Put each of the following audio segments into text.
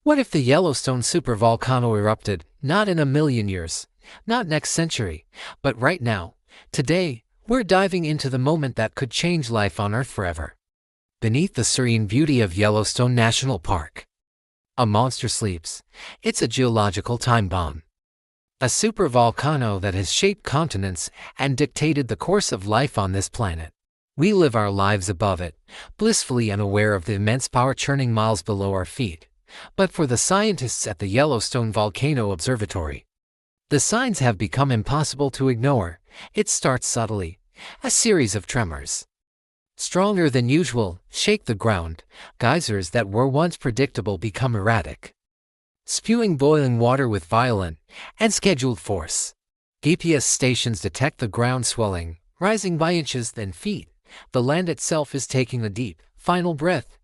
What if the Yellowstone supervolcano erupted, not in a million years, not next century, but right now, today? We're diving into the moment that could change life on Earth forever. Beneath the serene beauty of Yellowstone National Park, a monster sleeps. It's a geological time bomb. A supervolcano that has shaped continents and dictated the course of life on this planet. We live our lives above it, blissfully unaware of the immense power churning miles below our feet. But for the scientists at the Yellowstone Volcano Observatory, the signs have become impossible to ignore. It starts subtly, a series of tremors, stronger than usual, shake the ground. Geysers that were once predictable become erratic, spewing boiling water with violent and scheduled force. GPS stations detect the ground swelling, rising by inches then feet. The land itself is taking a deep, final breath.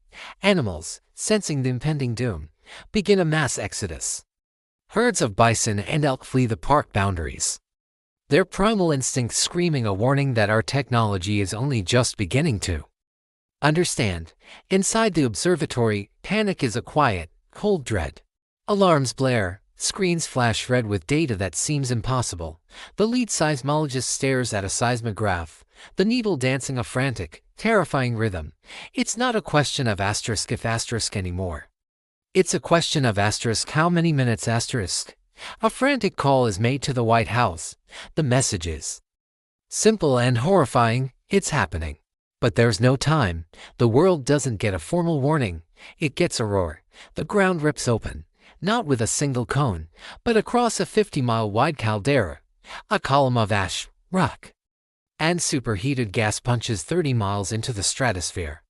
Animals, sensing the impending doom, begin a mass exodus. Herds of bison and elk flee the park boundaries, their primal instincts screaming a warning that our technology is only just beginning to understand. Inside the observatory, panic is a quiet, cold dread. Alarms blare, screens flash red with data that seems impossible. The lead seismologist stares at a seismograph, the needle dancing a frantic, terrifying rhythm. It's not a question of asterisk if asterisk anymore. It's a question of asterisk how many minutes asterisk. A frantic call is made to the White House. The message is simple and horrifying: it's happening. But there's no time. The world doesn't get a formal warning. It gets a roar. The ground rips open, not with a single cone, but across a 50-mile-wide caldera. A column of ash, rock, and superheated gas punches 30 miles into the stratosphere.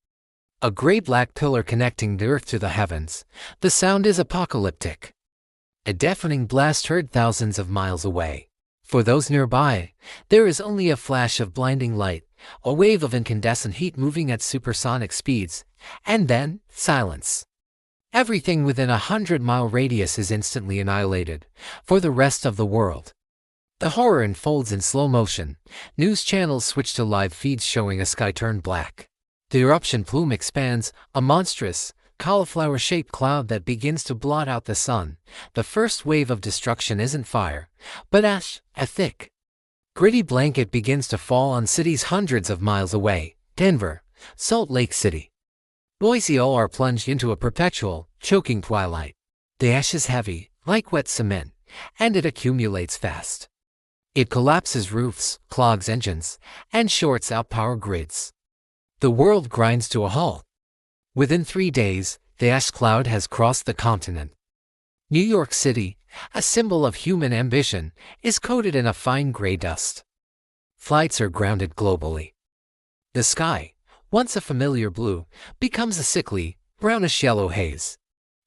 A gray black pillar connecting the earth to the heavens. The sound is apocalyptic. A deafening blast heard thousands of miles away. For those nearby, there is only a flash of blinding light, a wave of incandescent heat moving at supersonic speeds, and then silence. Everything within a 100-mile radius is instantly annihilated. For the rest of the world, the horror unfolds in slow motion. News channels switch to live feeds showing a sky turned black. The eruption plume expands, a monstrous, cauliflower-shaped cloud that begins to blot out the sun. The first wave of destruction isn't fire, but ash, a thick, gritty blanket begins to fall on cities hundreds of miles away. Denver, Salt Lake City, Boise all are plunged into a perpetual, choking twilight. The ash is heavy, like wet cement, and it accumulates fast. It collapses roofs, clogs engines, and shorts out power grids. The world grinds to a halt. Within 3 days, the ash cloud has crossed the continent. New York City, a symbol of human ambition, is coated in a fine gray dust. Flights are grounded globally. The sky, once a familiar blue, becomes a sickly, brownish-yellow haze.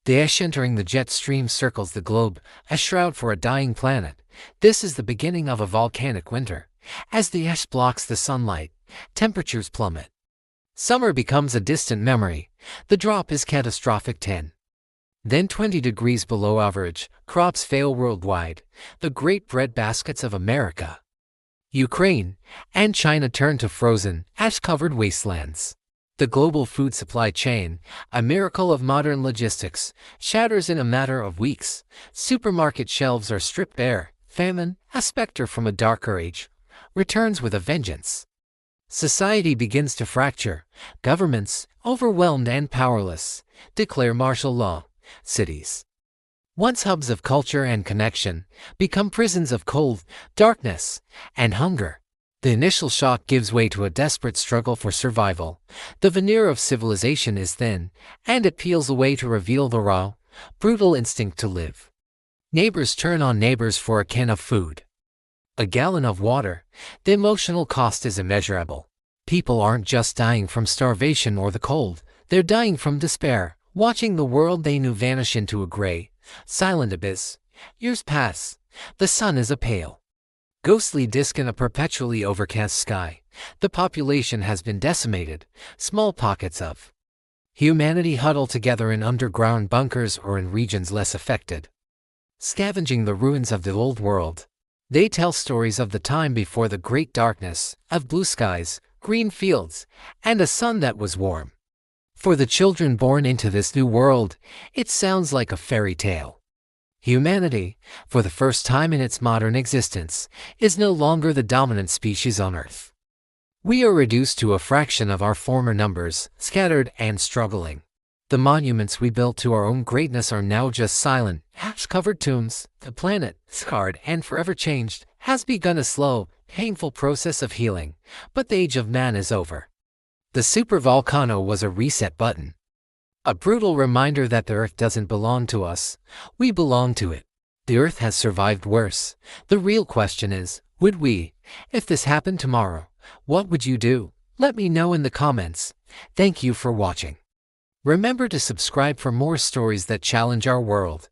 The ash entering the jet stream circles the globe, a shroud for a dying planet. This is the beginning of a volcanic winter. As the ash blocks the sunlight, temperatures plummet. Summer becomes a distant memory. The drop is catastrophic: 10, then 20 degrees below average. Crops fail worldwide. The great breadbaskets of America, Ukraine, and China turn to frozen, ash-covered wastelands. The global food supply chain, a miracle of modern logistics, shatters in a matter of weeks. Supermarket shelves are stripped bare. Famine, a specter from a darker age, returns with a vengeance. Society begins to fracture. Governments, overwhelmed and powerless, declare martial law. Cities, once hubs of culture and connection, become prisons of cold, darkness, and hunger. The initial shock gives way to a desperate struggle for survival. The veneer of civilization is thin, and it peels away to reveal the raw, brutal instinct to live. Neighbors turn on neighbors for a can of food, a gallon of water. The emotional cost is immeasurable. People aren't just dying from starvation or the cold, they're dying from despair, watching the world they knew vanish into a gray, silent abyss. Years pass. The sun is a pale, ghostly disk in a perpetually overcast sky. The population has been decimated. Small pockets of humanity huddle together in underground bunkers or in regions less affected, scavenging the ruins of the old world. They tell stories of the time before the great darkness, of blue skies, green fields, and a sun that was warm. For the children born into this new world, it sounds like a fairy tale. Humanity, for the first time in its modern existence, is no longer the dominant species on Earth. We are reduced to a fraction of our former numbers, scattered and struggling. The monuments we built to our own greatness are now just silent, ash-covered tombs. The planet, scarred and forever changed, has begun a slow, painful process of healing, but the age of man is over. The supervolcano was a reset button. A brutal reminder that the Earth doesn't belong to us, we belong to it. The Earth has survived worse. The real question is, would we? If this happened tomorrow, what would you do? Let me know in the comments. Thank you for watching. Remember to subscribe for more stories that challenge our world.